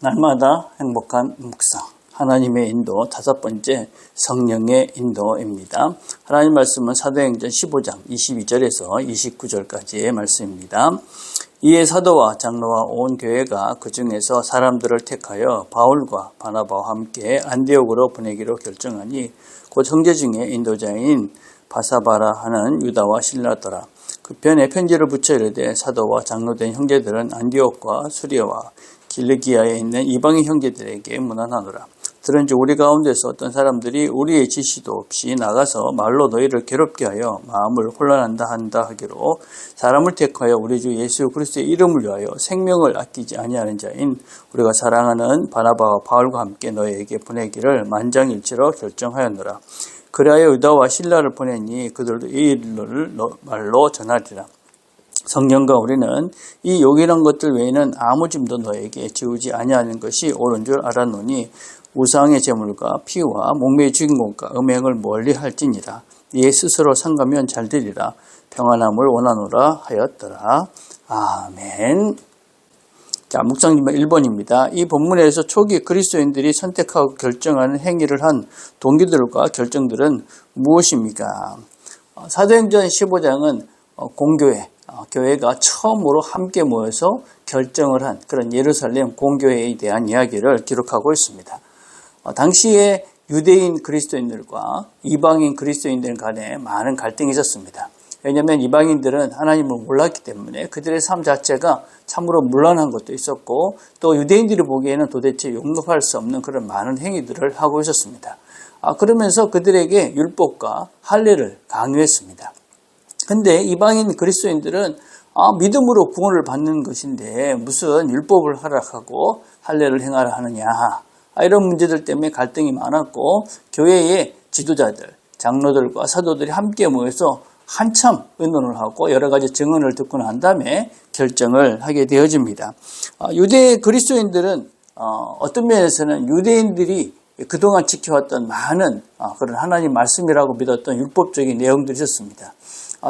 날마다 행복한 묵상, 하나님의 인도, 다섯 번째 성령의 인도입니다. 하나님 말씀은 사도행전 15장 22절에서 29절까지의 말씀입니다. 이에 사도와 장로와 온 교회가 그 중에서 사람들을 택하여 바울과 바나바와 함께 안디옥으로 보내기로 결정하니 곧 형제 중에 인도자인 바사바라 하는 유다와 실라더라. 그 편에 편지를 붙여 이르되 사도와 장로된 형제들은 안디옥과 수리아와 길르기아에 있는 이방인 형제들에게 문안하노라. 들은즉 우리 가운데서 어떤 사람들이 우리의 지시도 없이 나가서 말로 너희를 괴롭게 하여 마음을 혼란한다 한다 하기로 사람을 택하여 우리 주 예수 그리스도의 이름을 위하여 생명을 아끼지 아니하는 자인 우리가 사랑하는 바나바와 바울과 함께 너희에게 보내기를 만장일치로 결정하였노라. 그리하여 유다와 실라를 보내니 그들도 이 일을 말로 전하리라. 성령과 우리는 이 요긴한 것들 외에는 아무 짐도 너에게 지우지 아니하는 것이 옳은 줄 알았노니 우상의 제물과 피와 목매의 죽인것과 음행을 멀리 할지니라. 네 스스로 상가면 잘 되리라. 평안함을 원하노라 하였더라. 아멘. 자, 묵상지만 1번입니다. 이 본문에서 초기 그리스도인들이 선택하고 결정하는 행위를 한 동기들과 결정들은 무엇입니까? 사도행전 15장은 공교회, 교회가 처음으로 함께 모여서 결정을 한 그런 예루살렘 공교회에 대한 이야기를 기록하고 있습니다. 당시에 유대인 그리스도인들과 이방인 그리스도인들 간에 많은 갈등이 있었습니다. 왜냐하면 이방인들은 하나님을 몰랐기 때문에 그들의 삶 자체가 참으로 문란한 것도 있었고 또 유대인들이 보기에는 도대체 용납할 수 없는 그런 많은 행위들을 하고 있었습니다. 그러면서 그들에게 율법과 할례를 강요했습니다. 근데 이방인 그리스도인들은 믿음으로 구원을 받는 것인데 무슨 율법을 하락하고 할례를 행하라 하느냐, 이런 문제들 때문에 갈등이 많았고 교회의 지도자들, 장로들과 사도들이 함께 모여서 한참 의논을 하고 여러 가지 증언을 듣고 난 다음에 결정을 하게 되어집니다. 유대 그리스도인들은 어떤 면에서는 유대인들이 그동안 지켜왔던 많은 그런 하나님 말씀이라고 믿었던 율법적인 내용들이 있었습니다.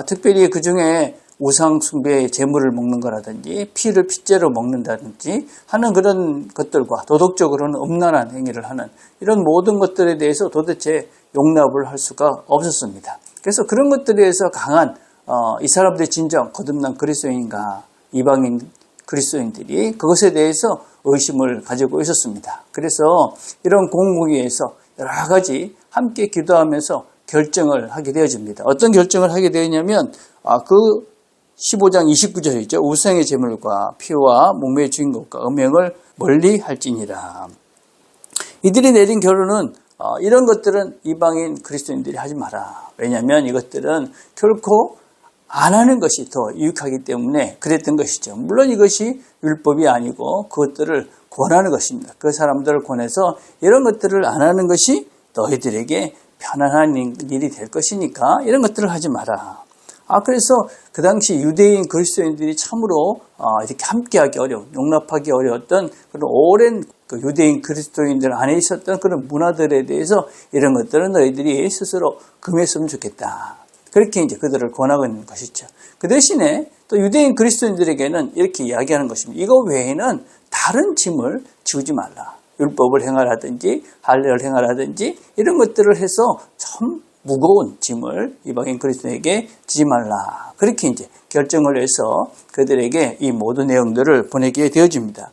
특별히 그 중에 우상 숭배의 제물을 먹는 거라든지 피를 핏째로 먹는다든지 하는 그런 것들과 도덕적으로는 음란한 행위를 하는 이런 모든 것들에 대해서 도대체 용납을 할 수가 없었습니다. 그래서 그런 것들에 대해서 강한 이 사람들이 진정 거듭난 그리스도인인가 이방인 그리스도인들이 그것에 대해서 의심을 가지고 있었습니다. 그래서 이런 공무회에서 여러 가지 함께 기도하면서 결정을 하게 되어집니다. 어떤 결정을 하게 되었냐면 그 15장 29절이죠. 우상의 제물과 피와 목매의 죽인것과 음행을 멀리 할지니라. 이들이 내린 결론은 이런 것들은 이방인 그리스도인들이 하지 마라. 왜냐하면 이것들은 결코 안 하는 것이 더 유익하기 때문에 그랬던 것이죠. 물론 이것이 율법이 아니고 그것들을 권하는 것입니다. 그 사람들을 권해서 이런 것들을 안 하는 것이 너희들에게 편안한 일이 될 것이니까 이런 것들을 하지 마라. 그래서 그 당시 유대인 그리스도인들이 참으로 이렇게 함께하기 어려운, 용납하기 어려웠던 그런 오랜 그 유대인 그리스도인들 안에 있었던 그런 문화들에 대해서 이런 것들은 너희들이 스스로 금했으면 좋겠다. 그렇게 이제 그들을 권하고 있는 것이죠. 그 대신에 또 유대인 그리스도인들에게는 이렇게 이야기하는 것입니다. 이거 외에는 다른 짐을 지우지 말라. 율법을 행하라든지 할례를 행하라든지 이런 것들을 해서 참 무거운 짐을 이방인 그리스도에게 지지 말라. 그렇게 이제 결정을 해서 그들에게 이 모든 내용들을 보내게 되어집니다.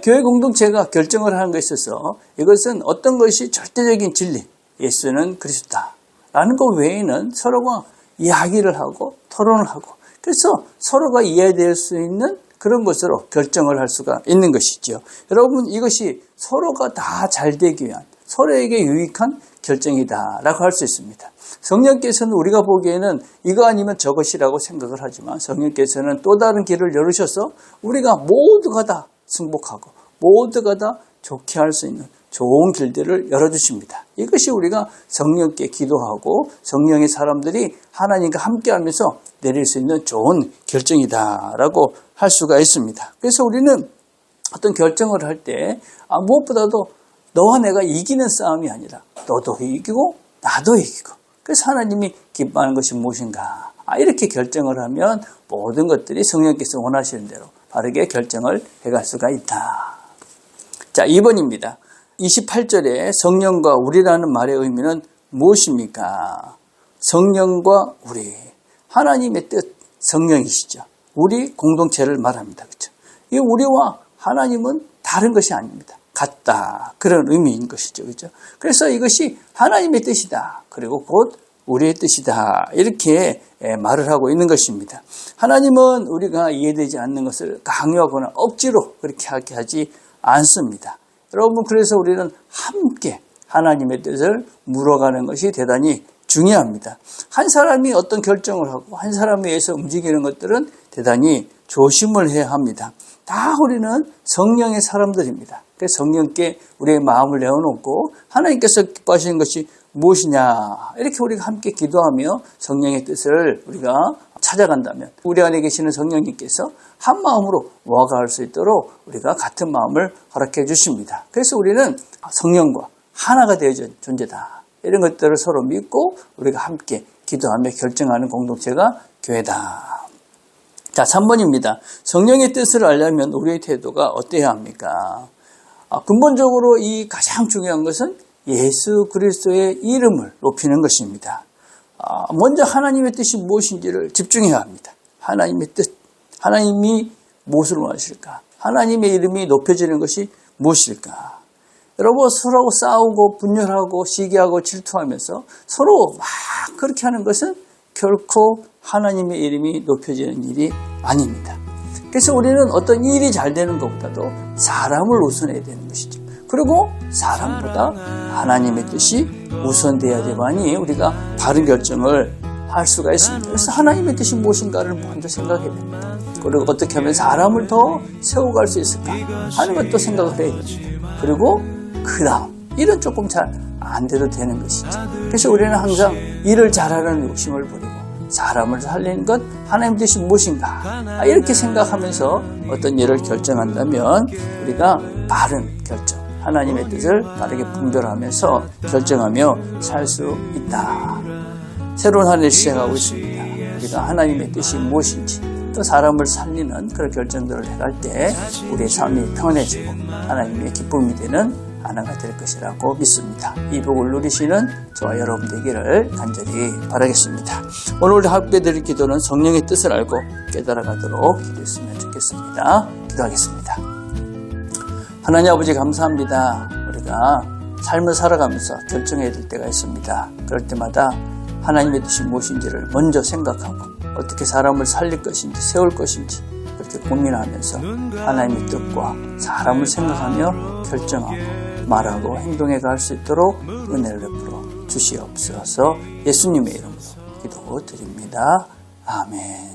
교회 공동체가 결정을 하는 것에 있어서 이것은 어떤 것이 절대적인 진리, 예수는 그리스도다 라는 것 외에는 서로가 이야기를 하고 토론을 하고 그래서 서로가 이해될 수 있는 그런 것으로 결정을 할 수가 있는 것이죠. 여러분, 이것이 서로가 다 잘 되기 위한 서로에게 유익한 결정이다라고 할 수 있습니다. 성령께서는 우리가 보기에는 이거 아니면 저것이라고 생각을 하지만 성령께서는 또 다른 길을 열으셔서 우리가 모두가 다 승복하고 모두가 다 좋게 할 수 있는 좋은 길들을 열어주십니다. 이것이 우리가 성령께 기도하고 성령의 사람들이 하나님과 함께하면서 내릴 수 있는 좋은 결정이다라고 할 수가 있습니다. 그래서 우리는 어떤 결정을 할 때 무엇보다도 너와 내가 이기는 싸움이 아니라 너도 이기고 나도 이기고 그래서 하나님이 기뻐하는 것이 무엇인가 이렇게 결정을 하면 모든 것들이 성령께서 원하시는 대로 바르게 결정을 해갈 수가 있다. 자, 2번입니다. 28절에 성령과 우리라는 말의 의미는 무엇입니까? 성령과 우리. 하나님의 뜻, 성령이시죠. 우리 공동체를 말합니다. 그렇죠? 이 우리와 하나님은 다른 것이 아닙니다. 같다. 그런 의미인 것이죠. 그렇죠? 그래서 이것이 하나님의 뜻이다. 그리고 곧 우리의 뜻이다. 이렇게 말을 하고 있는 것입니다. 하나님은 우리가 이해되지 않는 것을 강요하거나 억지로 그렇게 하게 하지 않습니다. 여러분, 그래서 우리는 함께 하나님의 뜻을 물어가는 것이 대단히 중요합니다. 한 사람이 어떤 결정을 하고 한 사람에 의해서 움직이는 것들은 대단히 조심을 해야 합니다. 다 우리는 성령의 사람들입니다. 그래서 성령께 우리의 마음을 내어놓고 하나님께서 기뻐하시는 것이 무엇이냐, 이렇게 우리가 함께 기도하며 성령의 뜻을 우리가 찾아간다면 우리 안에 계시는 성령님께서 한 마음으로 모아갈 수 있도록 우리가 같은 마음을 허락해 주십니다. 그래서 우리는 성령과 하나가 되어진 존재다. 이런 것들을 서로 믿고 우리가 함께 기도하며 결정하는 공동체가 교회다. 자, 3번입니다. 성령의 뜻을 알려면 우리의 태도가 어때야 합니까? 근본적으로 이 가장 중요한 것은 예수 그리스도의 이름을 높이는 것입니다. 먼저 하나님의 뜻이 무엇인지를 집중해야 합니다. 하나님의 뜻, 하나님이 무엇을 원하실까? 하나님의 이름이 높여지는 것이 무엇일까? 여러분, 서로 싸우고 분열하고 시기하고 질투하면서 서로 막 그렇게 하는 것은 결코 하나님의 이름이 높여지는 일이 아닙니다. 그래서 우리는 어떤 일이 잘 되는 것보다도 사람을 우선해야 되는 것이죠. 그리고 사람보다 하나님의 뜻이 우선돼야 되만이 우리가 바른 결정을 할 수가 있습니다. 그래서 하나님의 뜻이 무엇인가를 먼저 생각해야 됩니다. 그리고 어떻게 하면 사람을 더 세워갈 수 있을까 하는 것도 생각을 해야 됩니다. 그리고 그 다음 일은 조금 잘 안 돼도 되는 것이죠. 그래서 우리는 항상 일을 잘하는 욕심을 버리고 사람을 살리는 것, 하나님의 뜻이 무엇인가 이렇게 생각하면서 어떤 일을 결정한다면 우리가 바른 결정, 하나님의 뜻을 바르게 분별하면서 결정하며 살 수 있다. 새로운 한 해를 시작하고 있습니다. 우리가 하나님의 뜻이 무엇인지 또 사람을 살리는 그런 결정들을 해갈 때 우리의 삶이 평안해지고 하나님의 기쁨이 되는 하나가 될 것이라고 믿습니다. 이 복을 누리시는 저와 여러분 되기를 간절히 바라겠습니다. 오늘 함께 드릴 기도는 성령의 뜻을 알고 깨달아가도록 기도했으면 좋겠습니다. 기도하겠습니다. 하나님 아버지, 감사합니다. 우리가 삶을 살아가면서 결정해야 될 때가 있습니다. 그럴 때마다 하나님의 뜻이 무엇인지를 먼저 생각하고 어떻게 사람을 살릴 것인지 세울 것인지 그렇게 고민하면서 하나님의 뜻과 사람을 생각하며 결정하고 말하고 행동해 갈 수 있도록 은혜를 베풀어 주시옵소서. 예수님의 이름으로 기도드립니다. 아멘.